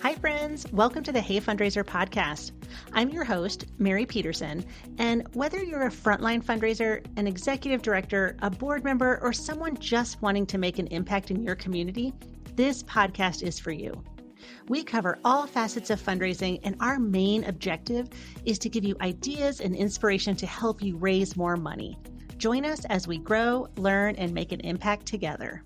Hi, friends. Welcome to the Hey Fundraiser podcast. I'm your host, Mary Peterson, and whether you're a frontline fundraiser, an executive director, a board member, or someone just wanting to make an impact in your community, this podcast is for you. We cover all facets of fundraising, and our main objective is to give you ideas and inspiration to help you raise more money. Join us as we grow, learn, and make an impact together.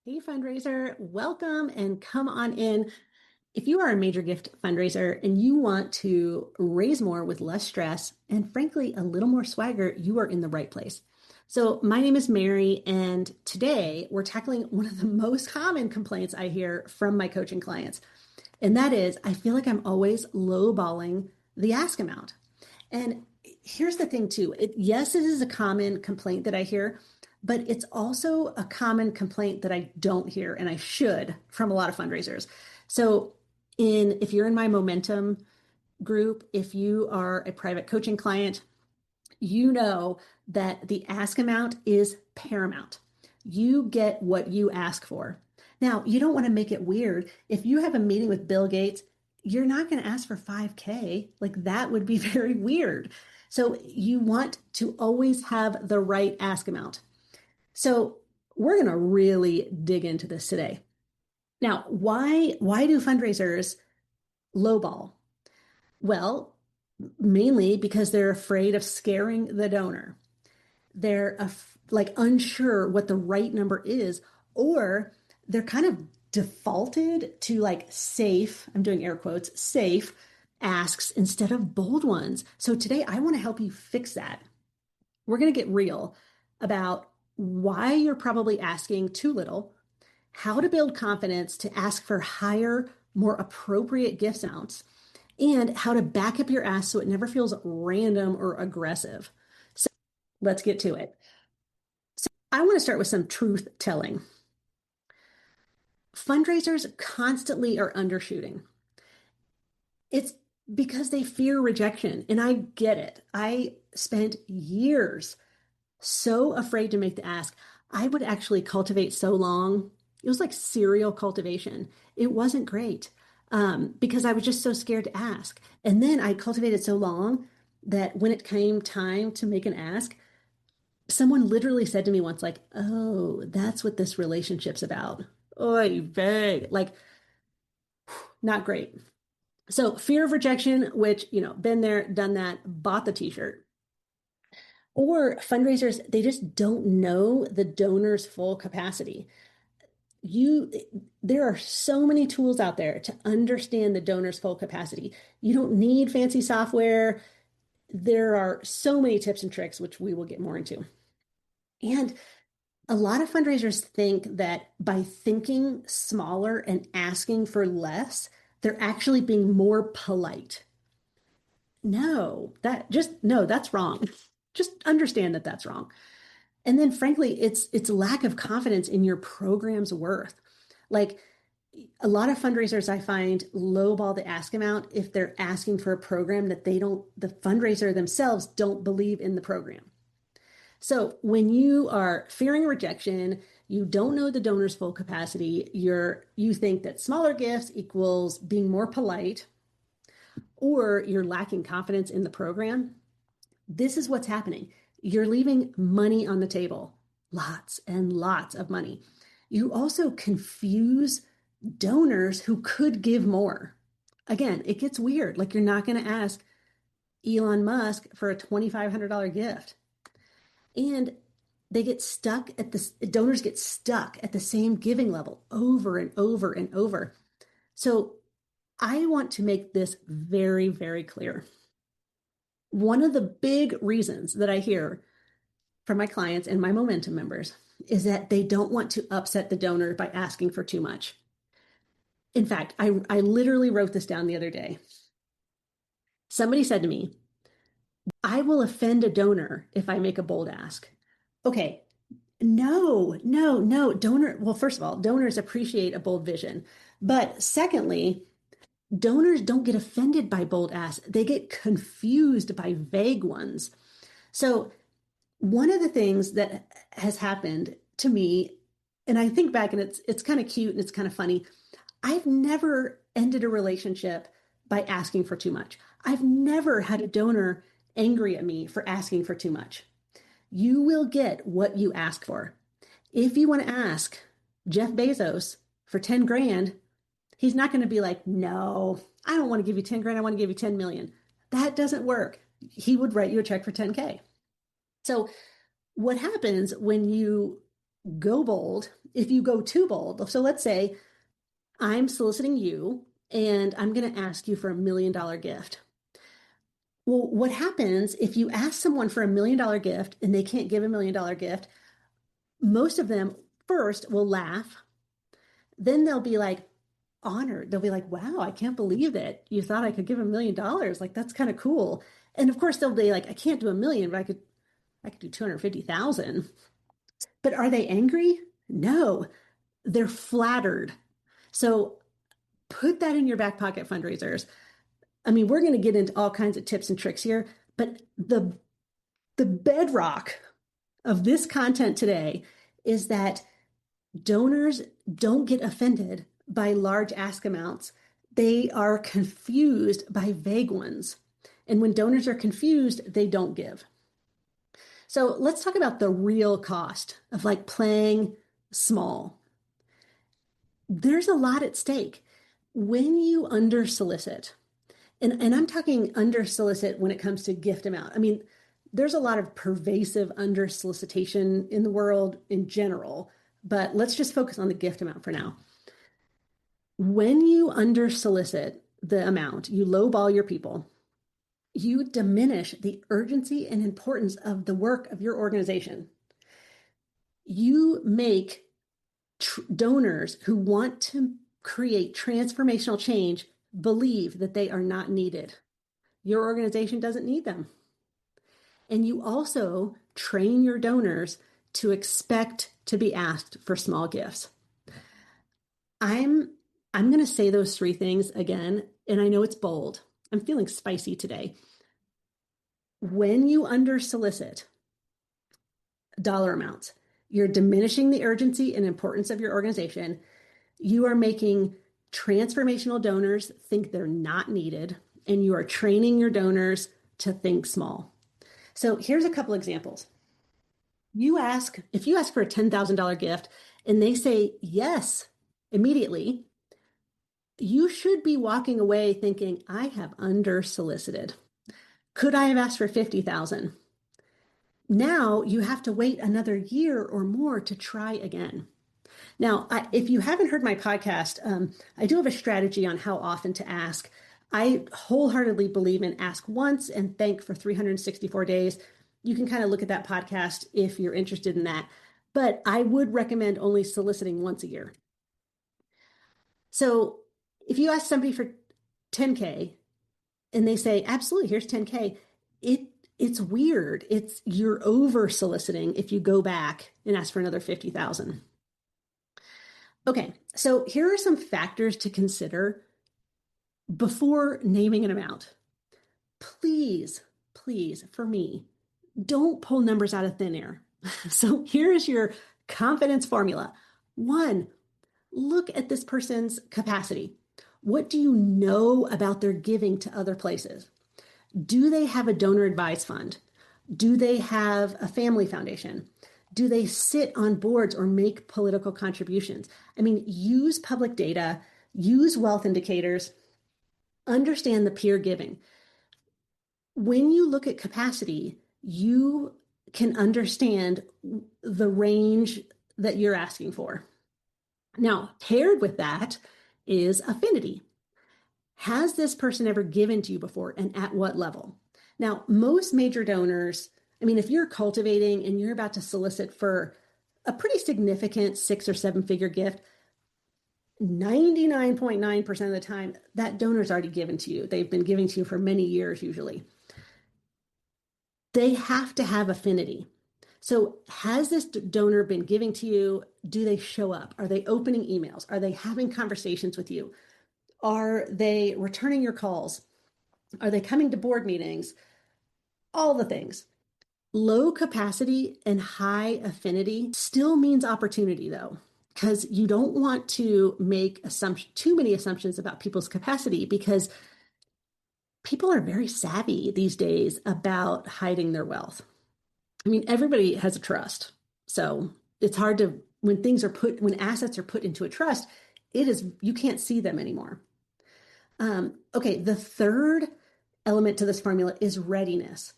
Hey fundraiser, welcome and come on in. If you are a major gift fundraiser and you want to raise more with less stress and frankly a little more swagger, you are in the right place. So my name is Mary, and today we're tackling one of the most common complaints I hear from my coaching clients. And that is, I feel like I'm always lowballing the ask amount. And here's the thing too, yes, it is a common complaint that I hear, but it's also a common complaint that I don't hear, and I should, from a lot of fundraisers. So if you're in my momentum group, if you are a private coaching client, you know that the ask amount is paramount. You get what you ask for. Now, you don't want to make it weird. If you have a meeting with Bill Gates, you're not going to ask for $5,000. Like, that would be very weird. So you want to always have the right ask amount. So we're going to really dig into this today. Now, why do fundraisers lowball? Well, mainly because they're afraid of scaring the donor. They're unsure what the right number is, or they're kind of defaulted to safe, I'm doing air quotes, safe asks instead of bold ones. So today I want to help you fix that. We're going to get real about why you're probably asking too little, how to build confidence to ask for higher, more appropriate gift amounts, and how to back up your ask so it never feels random or aggressive. So let's get to it. So I want to start with some truth telling. Fundraisers constantly are undershooting. It's because they fear rejection, and I get it. I spent years so afraid to make the ask. I would actually cultivate so long. It was like serial cultivation. It wasn't great because I was just so scared to ask. And then I cultivated so long that when it came time to make an ask, someone literally said to me once, oh, that's what this relationship's about. Oy vey. Not great. So fear of rejection, which, been there, done that, bought the t-shirt. Or fundraisers, they just don't know the donor's full capacity. There are so many tools out there to understand the donor's full capacity. You don't need fancy software. There are so many tips and tricks, which we will get more into. And a lot of fundraisers think that by thinking smaller and asking for less, they're actually being more polite. No, that's wrong. Just understand that that's wrong. And then frankly, it's a lack of confidence in your program's worth. A lot of fundraisers I find lowball the ask amount if they're asking for a program that the fundraiser themselves don't believe in the program. So when you are fearing rejection, you don't know the donor's full capacity, you think that smaller gifts equals being more polite, or you're lacking confidence in the program, this is what's happening. You're leaving money on the table, lots and lots of money. You also confuse donors who could give more. Again, it gets weird. You're not going to ask Elon Musk for a $2,500 gift. And donors get stuck at the same giving level over and over and over. So I want to make this very, very clear. One of the big reasons that I hear from my clients and my momentum members is that they don't want to upset the donor by asking for too much. In fact, I literally wrote this down the other day. Somebody said to me, I will offend a donor if I make a bold ask. Okay, no. Well, first of all, donors appreciate a bold vision. But secondly, donors don't get offended by bold asks. They get confused by vague ones. So one of the things that has happened to me, and I think back and it's kind of cute and it's kind of funny. I've never ended a relationship by asking for too much. I've never had a donor angry at me for asking for too much. You will get what you ask for. If you want to ask Jeff Bezos for 10 grand, he's not going to be like, no, I don't want to give you 10 grand. I want to give you 10 million. That doesn't work. He would write you a check for 10K. So what happens when you go bold, if you go too bold? So let's say I'm soliciting you and I'm going to ask you for $1 million gift. Well, what happens if you ask someone for $1 million gift and they can't give $1 million gift? Most of them first will laugh. Then they'll be like honored. They'll be like, wow, I can't believe that you thought I could give $1 million. Like, that's kind of cool. And of course, they'll be like, I can't do 1 million, but I could do 250,000. But are they angry? No, they're flattered. So put that in your back pocket, fundraisers. I mean, we're going to get into all kinds of tips and tricks here, but the bedrock of this content today is that donors don't get offended by large ask amounts. They are confused by vague ones. And when donors are confused, they don't give. So let's talk about the real cost of like playing small. There's a lot at stake. When you under solicit, and I'm talking under solicit when it comes to gift amount. I mean, there's a lot of pervasive under solicitation in the world in general, but let's just focus on the gift amount for now. When you under solicit the amount, you lowball your people, you diminish the urgency and importance of the work of your organization. You make donors who want to create transformational change believe that they are not needed. Your organization doesn't need them. And you also train your donors to expect to be asked for small gifts. I'm going to say those three things again, and I know it's bold. I'm feeling spicy today. When you under solicit dollar amounts, you're diminishing the urgency and importance of your organization. You are making transformational donors think they're not needed, and you are training your donors to think small. So here's a couple examples. If you ask for a $10,000 gift and they say yes immediately, you should be walking away thinking, I have under solicited. Could I have asked for 50,000? Now you have to wait another year or more to try again. Now, if you haven't heard my podcast, I do have a strategy on how often to ask. I wholeheartedly believe in ask once and thank for 364 days. You can kind of look at that podcast if you're interested in that. But I would recommend only soliciting once a year. So if you ask somebody for 10K and they say, absolutely, here's 10K, it's weird. You're over soliciting if you go back and ask for another 50,000. Okay, so here are some factors to consider before naming an amount. Please, for me, don't pull numbers out of thin air. So here is your confidence formula. 1, look at this person's capacity. What do you know about their giving to other places? Do they have a donor advised fund? Do they have a family foundation? Do they sit on boards or make political contributions? I mean, use public data, use wealth indicators, understand the peer giving. When you look at capacity, you can understand the range that you're asking for. Now, paired with that is affinity. Has this person ever given to you before, and at what level? Now, most major donors, I mean, if you're cultivating and you're about to solicit for a pretty significant 6 or 7-figure gift, 99.9% of the time, that donor's already given to you. They've been giving to you for many years, usually. They have to have affinity. So has this donor been giving to you? Do they show up? Are they opening emails? Are they having conversations with you? Are they returning your calls? Are they coming to board meetings? All the things. Low capacity and high affinity still means opportunity, though. because you don't want to make too many assumptions about people's capacity, because people are very savvy these days about hiding their wealth. I mean, everybody has a trust. So it's hard to, when assets are put into a trust, you can't see them anymore. Okay, the third element to this formula is readiness.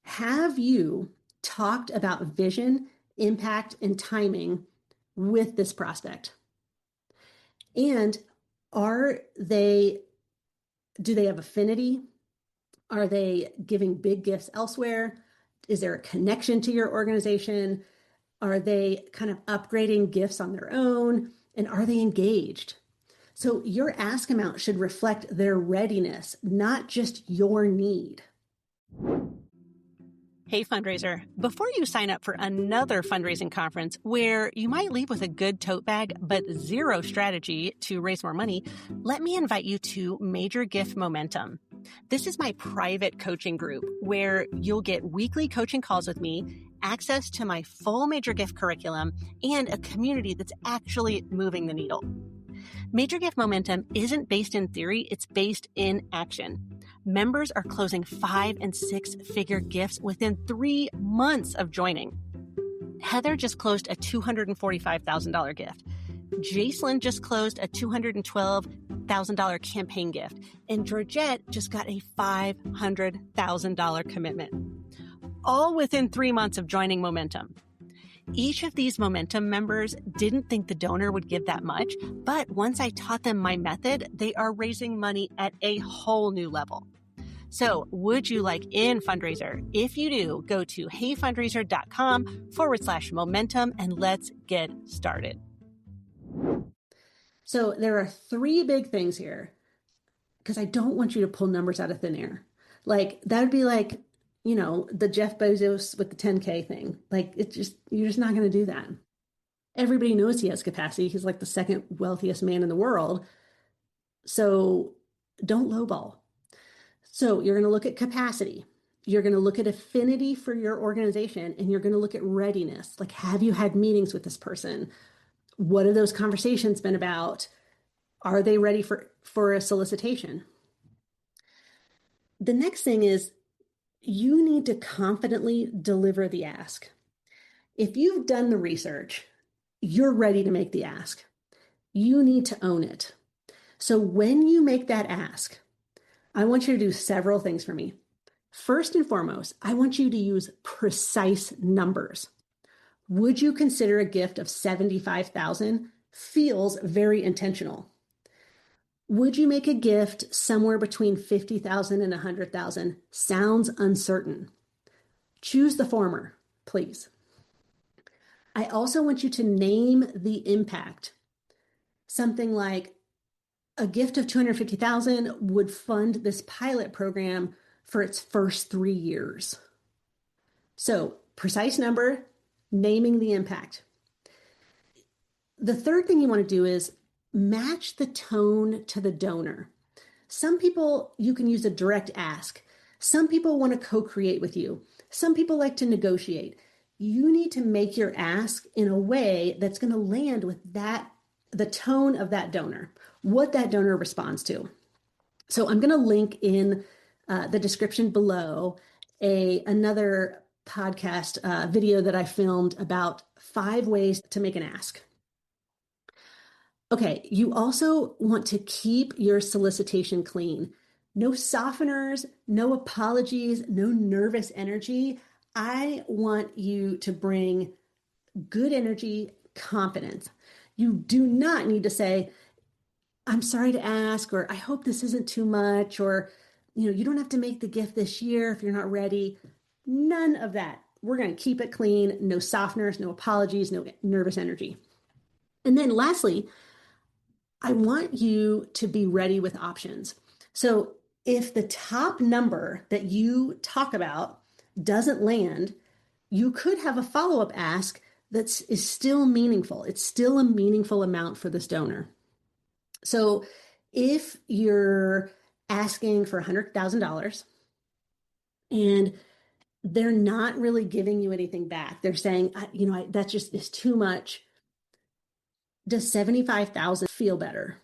Have you talked about vision, impact, and timing with this prospect? And do they have affinity? Are they giving big gifts elsewhere? Is there a connection to your organization? Are they kind of upgrading gifts on their own? And are they engaged? So your ask amount should reflect their readiness, not just your need. Hey, fundraiser, before you sign up for another fundraising conference where you might leave with a good tote bag but zero strategy to raise more money, let me invite you to Major Gift Momentum. This is my private coaching group where you'll get weekly coaching calls with me, access to my full Major Gift curriculum, and a community that's actually moving the needle. Major Gift Momentum isn't based in theory, it's based in action. Members are closing 5- and 6-figure gifts within 3 months of joining. Heather just closed a $245,000 gift. Jacelyn just closed a $212,000 campaign gift. And Georgette just got a $500,000 commitment. All within 3 months of joining Momentum. Each of these Momentum members didn't think the donor would give that much, but once I taught them my method, they are raising money at a whole new level. So would you like in, fundraiser? If you do, go to heyfundraiser.com/momentum and let's get started. So there are 3 big things here, because I don't want you to pull numbers out of thin air. Like that would be like, the Jeff Bezos with the 10K thing. Like you're just not going to do that. Everybody knows he has capacity. He's like the second wealthiest man in the world. So don't lowball. So you're going to look at capacity. You're going to look at affinity for your organization, and you're going to look at readiness. Like, have you had meetings with this person? What have those conversations been about? Are they ready for a solicitation? The next thing is you need to confidently deliver the ask. If you've done the research, you're ready to make the ask. You need to own it. So when you make that ask, I want you to do several things for me. First and foremost, I want you to use precise numbers. Would you consider a gift of $75,000? Feels very intentional. Would you make a gift somewhere between $50,000 and $100,000? Sounds uncertain. Choose the former, please. I also want you to name the impact. Something like a gift of $250,000 would fund this pilot program for its first 3 years. So, precise number, naming the impact. The third thing you want to do is match the tone to the donor. Some people, you can use a direct ask. Some people want to co-create with you. Some people like to negotiate. You need to make your ask in a way that's going to land with the tone of that donor, what that donor responds to. So I'm going to link in the description below another podcast video that I filmed about 5 ways to make an ask. Okay, you also want to keep your solicitation clean. No softeners, no apologies, no nervous energy. I want you to bring good energy, confidence. You do not need to say, I'm sorry to ask, or I hope this isn't too much, or you don't have to make the gift this year if you're not ready. None of that. We're going to keep it clean. No softeners, no apologies, no nervous energy. And then lastly, I want you to be ready with options. So if the top number that you talk about doesn't land, you could have a follow-up ask that is still meaningful. It's still a meaningful amount for this donor. So if you're asking for $100,000 and they're not really giving you anything back, they're saying, that just is too much. Does 75,000 feel better?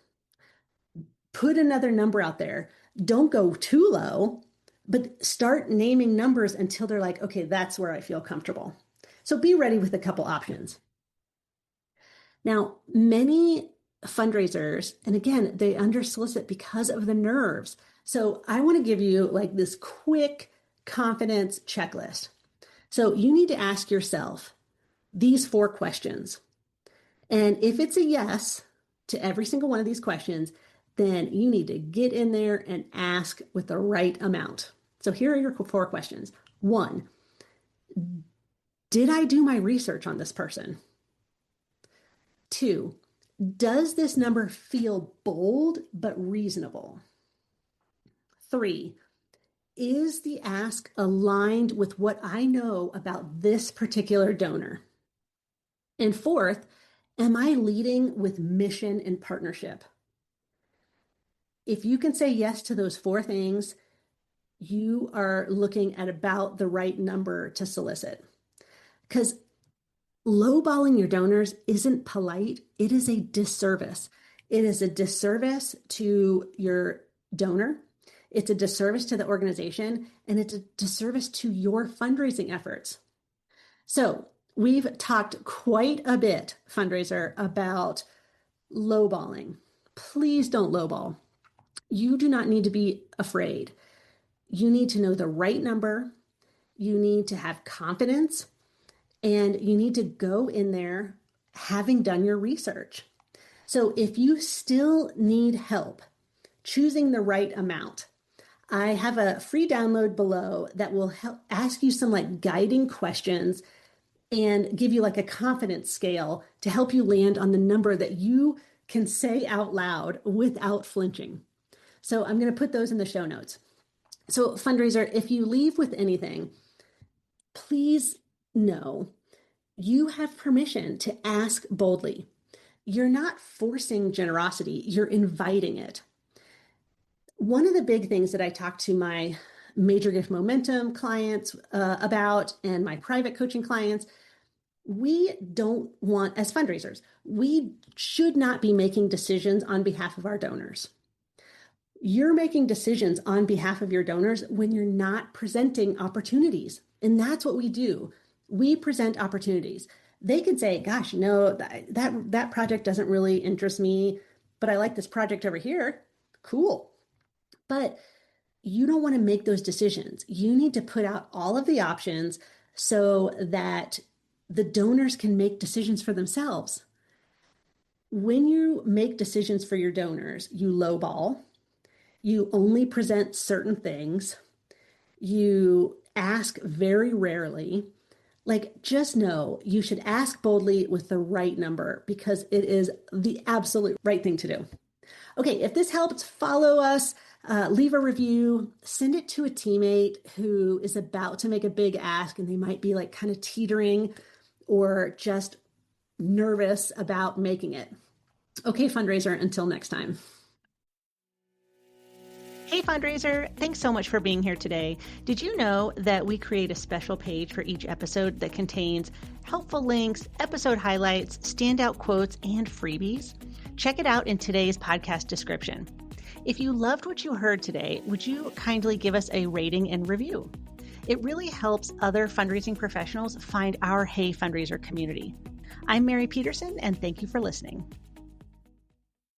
Put another number out there. Don't go too low, but start naming numbers until they're like, okay, that's where I feel comfortable. So be ready with a couple options. Now, many fundraisers, and again, they under solicit because of the nerves. So I want to give you like this quick confidence checklist. So you need to ask yourself these 4 questions. And if it's a yes to every single one of these questions, then you need to get in there and ask with the right amount. So here are your 4 questions. 1, did I do my research on this person? 2, does this number feel bold but reasonable? 3, is the ask aligned with what I know about this particular donor? And 4th, am I leading with mission and partnership? If you can say yes to those 4 things, you are looking at about the right number to solicit. Because lowballing your donors isn't polite. It is a disservice. It is a disservice to your donor. It's a disservice to the organization, and it's a disservice to your fundraising efforts. So we've talked quite a bit, fundraiser, about lowballing. Please don't lowball. You do not need to be afraid. You need to know the right number. You need to have confidence. And you need to go in there having done your research. So if you still need help choosing the right amount, I have a free download below that will help ask you some like guiding questions and give you like a confidence scale to help you land on the number that you can say out loud without flinching. So I'm going to put those in the show notes. So fundraiser, if you leave with anything, please know you have permission to ask boldly. You're not forcing generosity, you're inviting it. One of the big things that I talk to my major gift momentum clients about and my private coaching clients, we don't want, as fundraisers, we should not be making decisions on behalf of our donors. You're making decisions on behalf of your donors when you're not presenting opportunities. And that's what we do. We present opportunities. They could say, gosh, no, that project doesn't really interest me, but I like this project over here. Cool. But you don't want to make those decisions. You need to put out all of the options so that the donors can make decisions for themselves. When you make decisions for your donors, you lowball. You only present certain things. You ask very rarely. Like, just know you should ask boldly with the right number because it is the absolute right thing to do. Okay, if this helped, follow us, leave a review, send it to a teammate who is about to make a big ask and they might be like kind of teetering or just nervous about making it. Okay, fundraiser, until next time. Hey fundraiser, thanks so much for being here today. Did you know that we create a special page for each episode that contains helpful links, episode highlights, standout quotes, and freebies? Check it out in today's podcast description. If you loved what you heard today, would you kindly give us a rating and review? It really helps other fundraising professionals find our Hey Fundraiser community. I'm Mary Peterson, and thank you for listening.